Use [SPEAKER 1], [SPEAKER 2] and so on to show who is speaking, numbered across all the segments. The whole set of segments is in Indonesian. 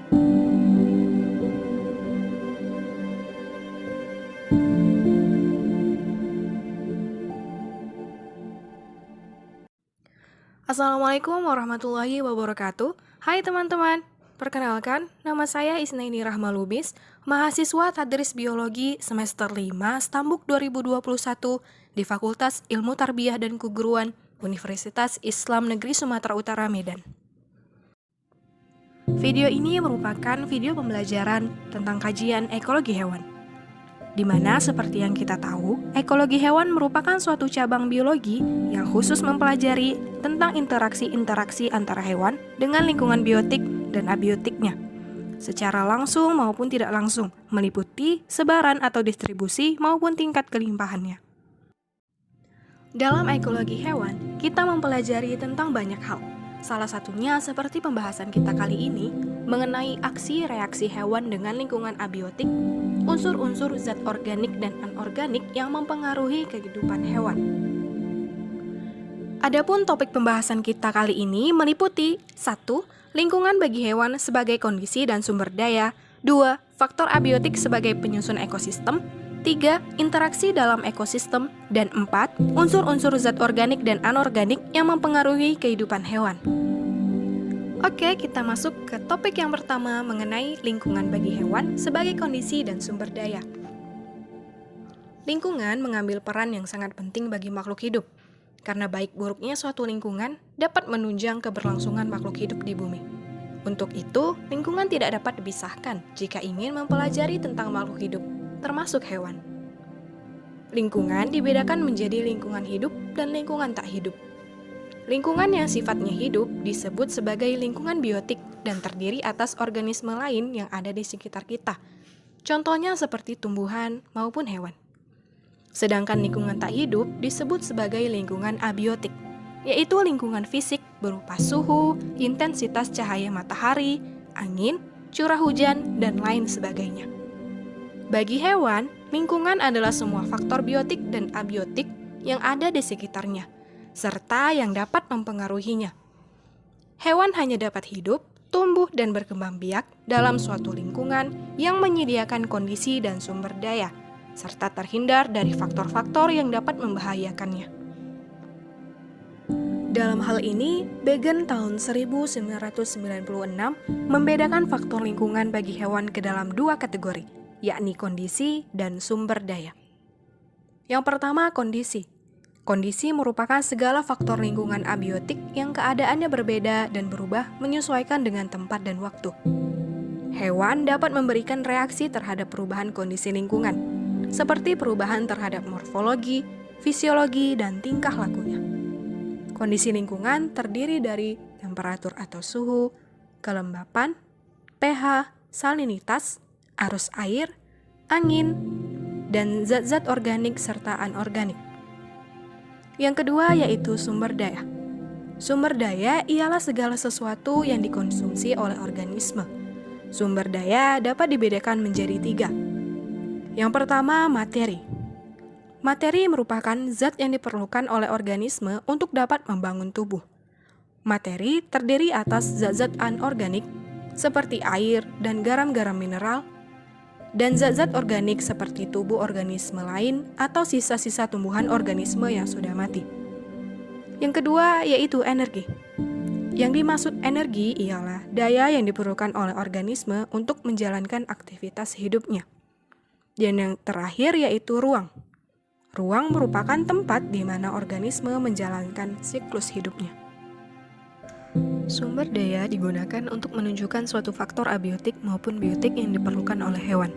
[SPEAKER 1] Assalamualaikum warahmatullahi wabarakatuh. Hai teman-teman, perkenalkan nama saya Isnaini Rahma Lubis, mahasiswa Tadris Biologi semester 5 Stambuk 2021 di Fakultas Ilmu Tarbiyah dan Keguruan Universitas Islam Negeri Sumatera Utara Medan. Video ini merupakan video pembelajaran tentang kajian ekologi hewan, di mana seperti yang kita tahu, ekologi hewan merupakan suatu cabang biologi yang khusus mempelajari tentang interaksi-interaksi antara hewan dengan lingkungan biotik dan abiotiknya, secara langsung maupun tidak langsung, meliputi sebaran atau distribusi maupun tingkat kelimpahannya. Dalam ekologi hewan, kita mempelajari tentang banyak hal. Salah satunya seperti pembahasan kita kali ini mengenai aksi reaksi hewan dengan lingkungan abiotik, unsur-unsur zat organik dan anorganik yang mempengaruhi kehidupan hewan. Adapun topik pembahasan kita kali ini meliputi 1. Lingkungan bagi hewan sebagai kondisi dan sumber daya. 2. Faktor abiotik sebagai penyusun ekosistem. 3. Interaksi dalam ekosistem. Dan 4. Unsur-unsur zat organik dan anorganik yang mempengaruhi kehidupan hewan. Oke, kita masuk ke topik yang pertama mengenai lingkungan bagi hewan sebagai kondisi dan sumber daya. Lingkungan mengambil peran yang sangat penting bagi makhluk hidup, karena baik buruknya suatu lingkungan dapat menunjang keberlangsungan makhluk hidup di bumi. Untuk itu, lingkungan tidak dapat dipisahkan jika ingin mempelajari tentang makhluk hidup, termasuk hewan. Lingkungan dibedakan menjadi lingkungan hidup dan lingkungan tak hidup. Lingkungan yang sifatnya hidup disebut sebagai lingkungan biotik dan terdiri atas organisme lain yang ada di sekitar kita. Contohnya seperti tumbuhan maupun hewan. Sedangkan lingkungan tak hidup disebut sebagai lingkungan abiotik, yaitu lingkungan fisik berupa suhu, intensitas cahaya matahari, angin, curah hujan, dan lain sebagainya. Bagi hewan, lingkungan adalah semua faktor biotik dan abiotik yang ada di sekitarnya, serta yang dapat mempengaruhinya. Hewan hanya dapat hidup, tumbuh, dan berkembang biak dalam suatu lingkungan yang menyediakan kondisi dan sumber daya, serta terhindar dari faktor-faktor yang dapat membahayakannya. Dalam hal ini, Begen tahun 1996 membedakan faktor lingkungan bagi hewan ke dalam dua kategori, yakni kondisi dan sumber daya. Yang pertama, kondisi. Kondisi merupakan segala faktor lingkungan abiotik yang keadaannya berbeda dan berubah menyesuaikan dengan tempat dan waktu. Hewan dapat memberikan reaksi terhadap perubahan kondisi lingkungan, seperti perubahan terhadap morfologi, fisiologi, dan tingkah lakunya. Kondisi lingkungan terdiri dari temperatur atau suhu, kelembapan, pH, salinitas, arus air, angin, dan zat-zat organik serta anorganik. Yang kedua yaitu sumber daya. Sumber daya ialah segala sesuatu yang dikonsumsi oleh organisme. Sumber daya dapat dibedakan menjadi 3. Yang pertama, materi. Materi merupakan zat yang diperlukan oleh organisme untuk dapat membangun tubuh. Materi terdiri atas zat-zat anorganik seperti air dan garam-garam mineral, dan zat-zat organik seperti tubuh organisme lain atau sisa-sisa tumbuhan organisme yang sudah mati. Yang kedua yaitu energi. Yang dimaksud energi ialah daya yang diperlukan oleh organisme untuk menjalankan aktivitas hidupnya. Dan yang terakhir yaitu ruang. Ruang merupakan tempat di mana organisme menjalankan siklus hidupnya. Sumber daya digunakan untuk menunjukkan suatu faktor abiotik maupun biotik yang diperlukan oleh hewan.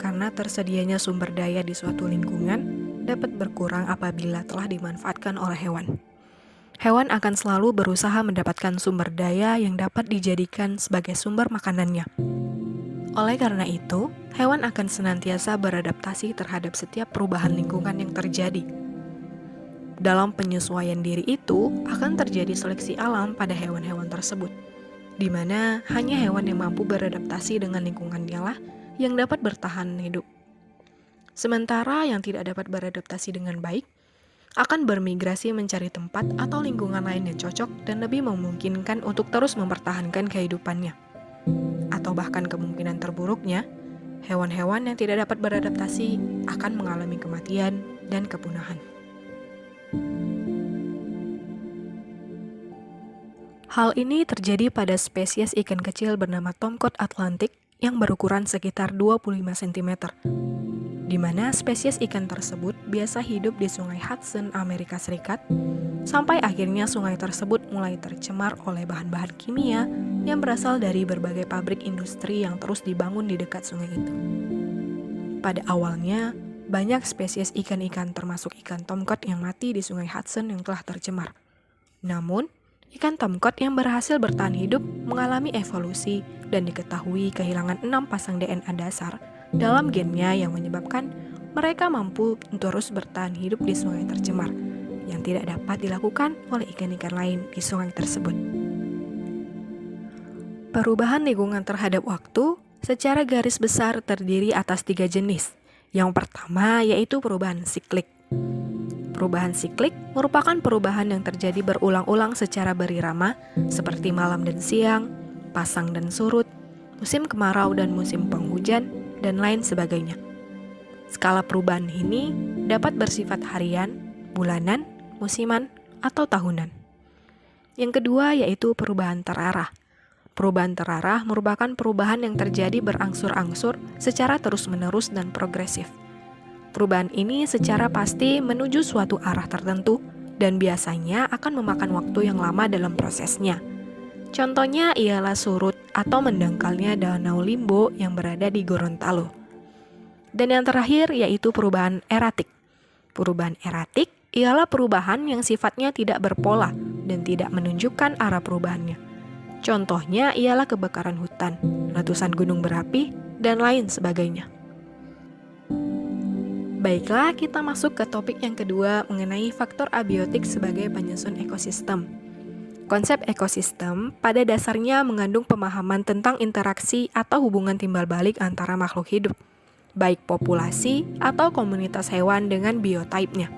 [SPEAKER 1] Karena tersedianya sumber daya di suatu lingkungan dapat berkurang apabila telah dimanfaatkan oleh hewan. Hewan akan selalu berusaha mendapatkan sumber daya yang dapat dijadikan sebagai sumber makanannya. Oleh karena itu, hewan akan senantiasa beradaptasi terhadap setiap perubahan lingkungan yang terjadi. Dalam penyesuaian diri itu, akan terjadi seleksi alam pada hewan-hewan tersebut, di mana hanya hewan yang mampu beradaptasi dengan lingkungannya lah yang dapat bertahan hidup. Sementara yang tidak dapat beradaptasi dengan baik, akan bermigrasi mencari tempat atau lingkungan lain yang cocok dan lebih memungkinkan untuk terus mempertahankan kehidupannya. Atau bahkan kemungkinan terburuknya, hewan-hewan yang tidak dapat beradaptasi akan mengalami kematian dan kepunahan. Hal ini terjadi pada spesies ikan kecil bernama tomcod atlantik yang berukuran sekitar 25 cm, di mana spesies ikan tersebut biasa hidup di Sungai Hudson, Amerika Serikat, sampai akhirnya sungai tersebut mulai tercemar oleh bahan-bahan kimia yang berasal dari berbagai pabrik industri yang terus dibangun di dekat sungai itu. Pada awalnya, banyak spesies ikan-ikan termasuk ikan tomcod yang mati di Sungai Hudson yang telah tercemar. Namun, ikan tomcod yang berhasil bertahan hidup mengalami evolusi dan diketahui kehilangan 6 pasang DNA dasar dalam gennya yang menyebabkan mereka mampu terus bertahan hidup di sungai tercemar yang tidak dapat dilakukan oleh ikan-ikan lain di sungai tersebut. Perubahan lingkungan terhadap waktu secara garis besar terdiri atas 3 jenis. Yang pertama yaitu perubahan siklik. Perubahan siklik merupakan perubahan yang terjadi berulang-ulang secara berirama, seperti malam dan siang, pasang dan surut, musim kemarau dan musim penghujan, dan lain sebagainya. Skala perubahan ini dapat bersifat harian, bulanan, musiman, atau tahunan. Yang kedua yaitu perubahan terarah. Perubahan terarah merupakan perubahan yang terjadi berangsur-angsur secara terus-menerus dan progresif. Perubahan ini secara pasti menuju suatu arah tertentu dan biasanya akan memakan waktu yang lama dalam prosesnya. Contohnya ialah surut atau mendangkalnya danau Limbo yang berada di Gorontalo. Dan yang terakhir yaitu perubahan eratik. Perubahan eratik ialah perubahan yang sifatnya tidak berpola dan tidak menunjukkan arah perubahannya. Contohnya ialah kebakaran hutan, letusan gunung berapi, dan lain sebagainya. Baiklah, kita masuk ke topik yang kedua mengenai faktor abiotik sebagai penyusun ekosistem. Konsep ekosistem pada dasarnya mengandung pemahaman tentang interaksi atau hubungan timbal balik antara makhluk hidup, baik populasi atau komunitas hewan dengan biotype-nya,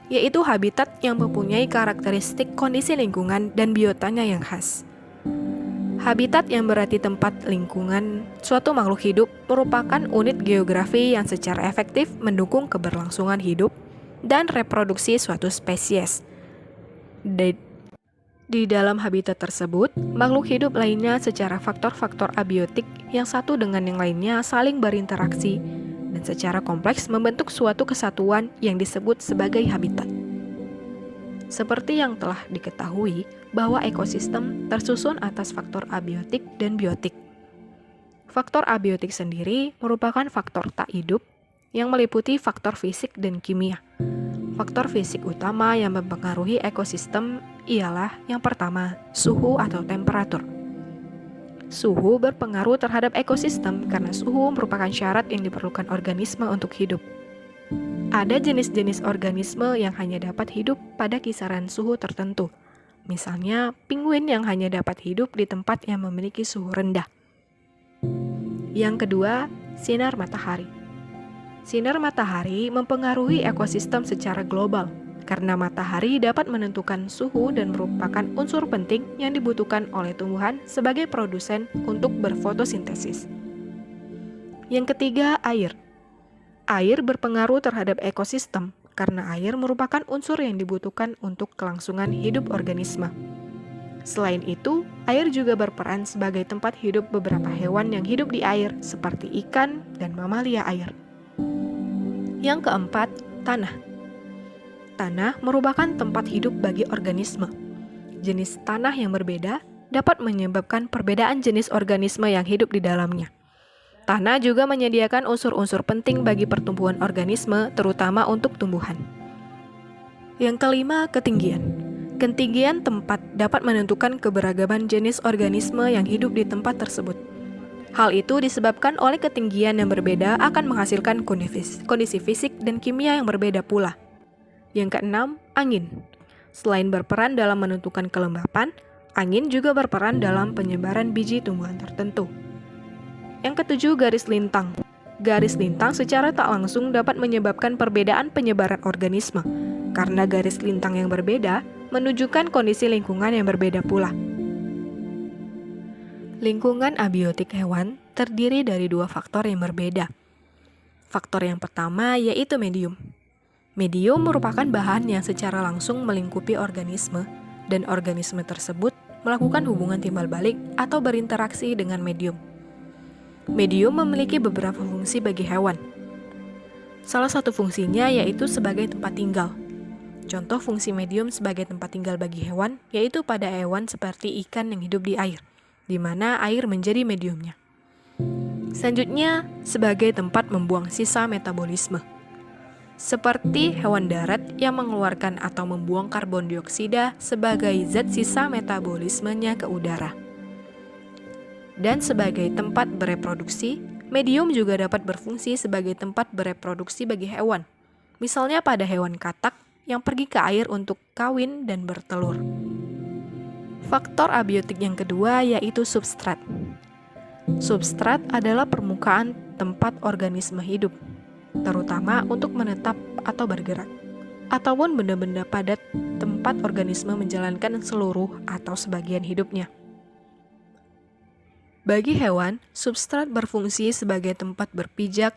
[SPEAKER 1] yaitu habitat yang mempunyai karakteristik kondisi lingkungan dan biotanya yang khas. Habitat yang berarti tempat lingkungan suatu makhluk hidup merupakan unit geografi yang secara efektif mendukung keberlangsungan hidup dan reproduksi suatu spesies. Di dalam habitat tersebut, makhluk hidup lainnya secara faktor-faktor abiotik yang satu dengan yang lainnya saling berinteraksi dan secara kompleks membentuk suatu kesatuan yang disebut sebagai habitat. Seperti yang telah diketahui bahwa ekosistem tersusun atas faktor abiotik dan biotik. Faktor abiotik sendiri merupakan faktor tak hidup yang meliputi faktor fisik dan kimia. Faktor fisik utama yang mempengaruhi ekosistem ialah yang pertama, suhu atau temperatur. Suhu berpengaruh terhadap ekosistem karena suhu merupakan syarat yang diperlukan organisme untuk hidup. Ada jenis-jenis organisme yang hanya dapat hidup pada kisaran suhu tertentu. Misalnya, penguin yang hanya dapat hidup di tempat yang memiliki suhu rendah. Yang kedua, sinar matahari. Sinar matahari mempengaruhi ekosistem secara global karena matahari dapat menentukan suhu dan merupakan unsur penting yang dibutuhkan oleh tumbuhan sebagai produsen untuk berfotosintesis. Yang ketiga, air. Air berpengaruh terhadap ekosistem karena air merupakan unsur yang dibutuhkan untuk kelangsungan hidup organisme. Selain itu, air juga berperan sebagai tempat hidup beberapa hewan yang hidup di air seperti ikan dan mamalia air. Yang keempat, tanah. Tanah merupakan tempat hidup bagi organisme. Jenis tanah yang berbeda dapat menyebabkan perbedaan jenis organisme yang hidup di dalamnya. Tanah juga menyediakan unsur-unsur penting bagi pertumbuhan organisme, terutama untuk tumbuhan. Yang kelima, ketinggian. Ketinggian tempat dapat menentukan keberagaman jenis organisme yang hidup di tempat tersebut. Hal itu disebabkan oleh ketinggian yang berbeda akan menghasilkan kondisi fisik dan kimia yang berbeda pula. Yang keenam, angin. Selain berperan dalam menentukan kelembapan, angin juga berperan dalam penyebaran biji tumbuhan tertentu. Yang ketujuh, garis lintang. Garis lintang secara tak langsung dapat menyebabkan perbedaan penyebaran organisme, karena garis lintang yang berbeda menunjukkan kondisi lingkungan yang berbeda pula. Lingkungan abiotik hewan terdiri dari dua faktor yang berbeda. Faktor yang pertama yaitu medium. Medium merupakan bahan yang secara langsung melingkupi organisme, dan organisme tersebut melakukan hubungan timbal balik atau berinteraksi dengan medium. Medium memiliki beberapa fungsi bagi hewan. Salah satu fungsinya yaitu sebagai tempat tinggal. Contoh fungsi medium sebagai tempat tinggal bagi hewan yaitu pada hewan seperti ikan yang hidup di air, di mana air menjadi mediumnya. Selanjutnya, sebagai tempat membuang sisa metabolisme. Seperti hewan darat yang mengeluarkan atau membuang karbon dioksida sebagai zat sisa metabolismenya ke udara. Dan sebagai tempat bereproduksi, medium juga dapat berfungsi sebagai tempat bereproduksi bagi hewan. Misalnya pada hewan katak yang pergi ke air untuk kawin dan bertelur. Faktor abiotik yang kedua yaitu substrat. Substrat adalah permukaan tempat organisme hidup, terutama untuk menetap atau bergerak, ataupun benda-benda padat tempat organisme menjalankan seluruh atau sebagian hidupnya. Bagi hewan, substrat berfungsi sebagai tempat berpijak,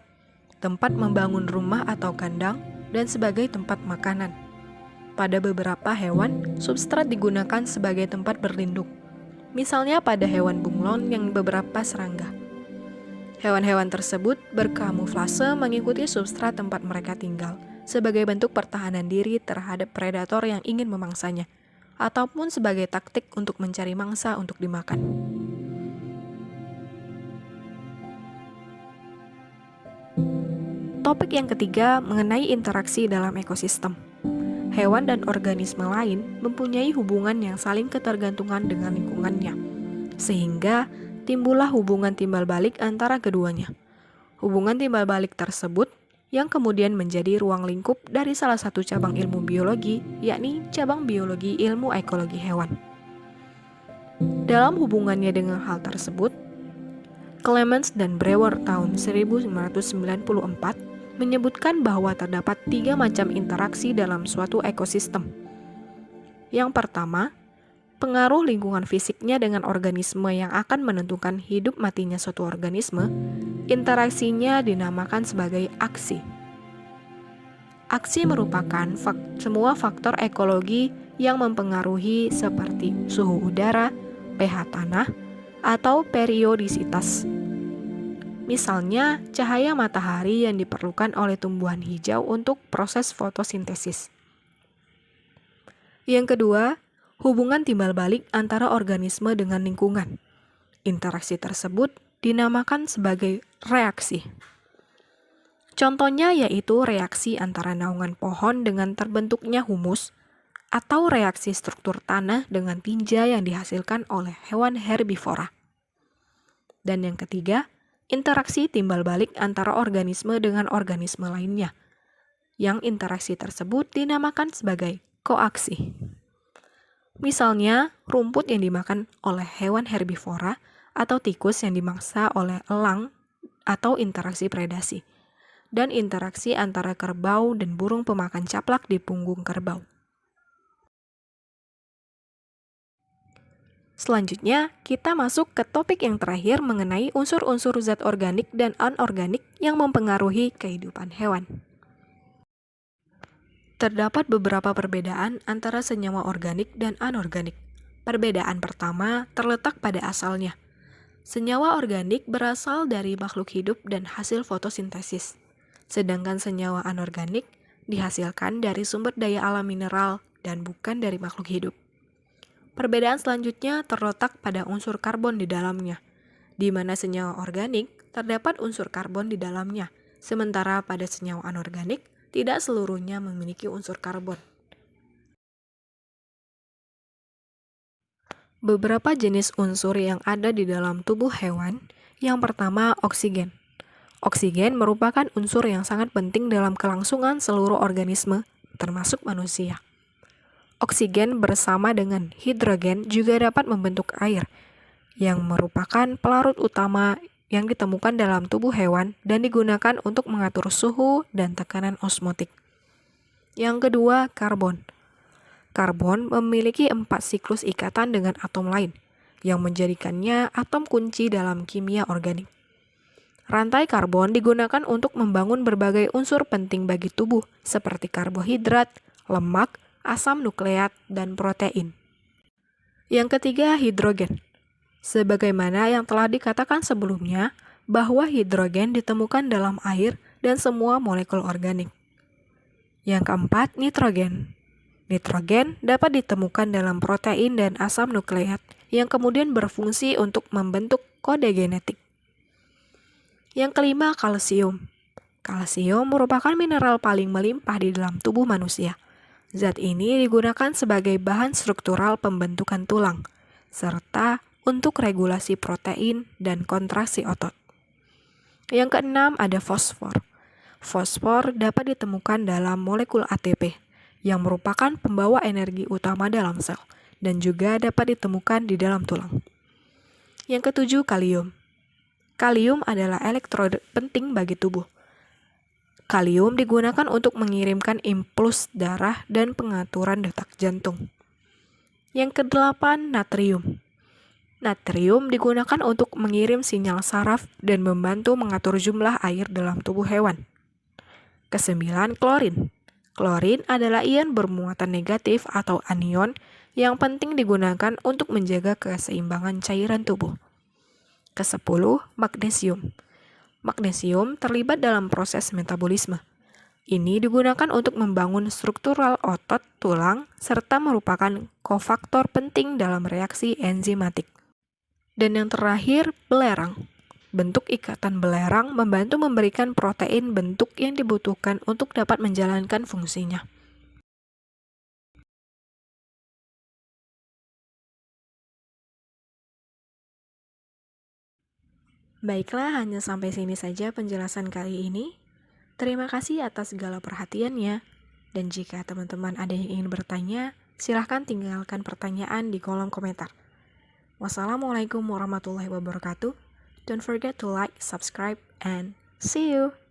[SPEAKER 1] tempat membangun rumah atau kandang, dan sebagai tempat makanan. Pada beberapa hewan, substrat digunakan sebagai tempat berlindung. Misalnya pada hewan bunglon yang beberapa serangga. Hewan-hewan tersebut berkamuflase mengikuti substrat tempat mereka tinggal sebagai bentuk pertahanan diri terhadap predator yang ingin memangsanya, ataupun sebagai taktik untuk mencari mangsa untuk dimakan. Topik yang ketiga mengenai interaksi dalam ekosistem. Hewan dan organisme lain mempunyai hubungan yang saling ketergantungan dengan lingkungannya, sehingga timbullah hubungan timbal balik antara keduanya. Hubungan timbal balik tersebut yang kemudian menjadi ruang lingkup dari salah satu cabang ilmu biologi, yakni cabang biologi ilmu ekologi hewan. Dalam hubungannya dengan hal tersebut, Clements dan Brewer tahun 1994 menyebutkan bahwa terdapat 3 macam interaksi dalam suatu ekosistem. Yang pertama, pengaruh lingkungan fisiknya dengan organisme yang akan menentukan hidup matinya suatu organisme. Interaksinya dinamakan sebagai aksi. Aksi merupakan semua faktor ekologi yang mempengaruhi seperti suhu udara, pH tanah, atau periodisitas. Misalnya, cahaya matahari yang diperlukan oleh tumbuhan hijau untuk proses fotosintesis. Yang kedua, hubungan timbal balik antara organisme dengan lingkungan. Interaksi tersebut dinamakan sebagai reaksi. Contohnya yaitu reaksi antara naungan pohon dengan terbentuknya humus, atau reaksi struktur tanah dengan tinja yang dihasilkan oleh hewan herbivora. Dan yang ketiga, interaksi timbal balik antara organisme dengan organisme lainnya, yang interaksi tersebut dinamakan sebagai koaksi. Misalnya, rumput yang dimakan oleh hewan herbivora atau tikus yang dimangsa oleh elang atau interaksi predasi, dan interaksi antara kerbau dan burung pemakan caplak di punggung kerbau. Selanjutnya, kita masuk ke topik yang terakhir mengenai unsur-unsur zat organik dan anorganik yang mempengaruhi kehidupan hewan. Terdapat beberapa perbedaan antara senyawa organik dan anorganik. Perbedaan pertama terletak pada asalnya. Senyawa organik berasal dari makhluk hidup dan hasil fotosintesis, sedangkan senyawa anorganik dihasilkan dari sumber daya alam mineral dan bukan dari makhluk hidup. Perbedaan selanjutnya terletak pada unsur karbon di dalamnya, di mana senyawa organik terdapat unsur karbon di dalamnya, sementara pada senyawa anorganik tidak seluruhnya memiliki unsur karbon. Beberapa jenis unsur yang ada di dalam tubuh hewan. Yang pertama, oksigen. Oksigen merupakan unsur yang sangat penting dalam kelangsungan seluruh organisme, termasuk manusia. Oksigen bersama dengan hidrogen juga dapat membentuk air, yang merupakan pelarut utama yang ditemukan dalam tubuh hewan dan digunakan untuk mengatur suhu dan tekanan osmotik. Yang kedua, karbon. Karbon memiliki 4 siklus ikatan dengan atom lain, yang menjadikannya atom kunci dalam kimia organik. Rantai karbon digunakan untuk membangun berbagai unsur penting bagi tubuh seperti karbohidrat, lemak, asam nukleat, dan protein. Yang ketiga, hidrogen. Sebagaimana yang telah dikatakan sebelumnya, bahwa hidrogen ditemukan dalam air dan semua molekul organik. Yang keempat, nitrogen. Nitrogen dapat ditemukan dalam protein dan asam nukleat yang kemudian berfungsi untuk membentuk kode genetik. Yang kelima, kalsium. Kalsium merupakan mineral paling melimpah di dalam tubuh manusia. Zat ini digunakan sebagai bahan struktural pembentukan tulang, serta untuk regulasi protein dan kontraksi otot. Yang keenam, ada fosfor. Fosfor dapat ditemukan dalam molekul ATP, yang merupakan pembawa energi utama dalam sel, dan juga dapat ditemukan di dalam tulang. Yang ketujuh, kalium. Kalium adalah elektrolit penting bagi tubuh. Kalium digunakan untuk mengirimkan impuls darah dan pengaturan detak jantung. Yang kedelapan, natrium. Natrium digunakan untuk mengirim sinyal saraf dan membantu mengatur jumlah air dalam tubuh hewan. Kesembilan, klorin. Klorin adalah ion bermuatan negatif atau anion yang penting digunakan untuk menjaga keseimbangan cairan tubuh. Kesepuluh, magnesium. Magnesium terlibat dalam proses metabolisme. Ini digunakan untuk membangun struktural otot, tulang, serta merupakan kofaktor penting dalam reaksi enzimatik. Dan yang terakhir, belerang. Bentuk ikatan belerang membantu memberikan protein bentuk yang dibutuhkan untuk dapat menjalankan fungsinya. Baiklah, hanya sampai sini saja penjelasan kali ini. Terima kasih atas segala perhatiannya. Dan jika teman-teman ada yang ingin bertanya, silahkan tinggalkan pertanyaan di kolom komentar. Wassalamualaikum warahmatullahi wabarakatuh. Don't forget to like, subscribe, and see you!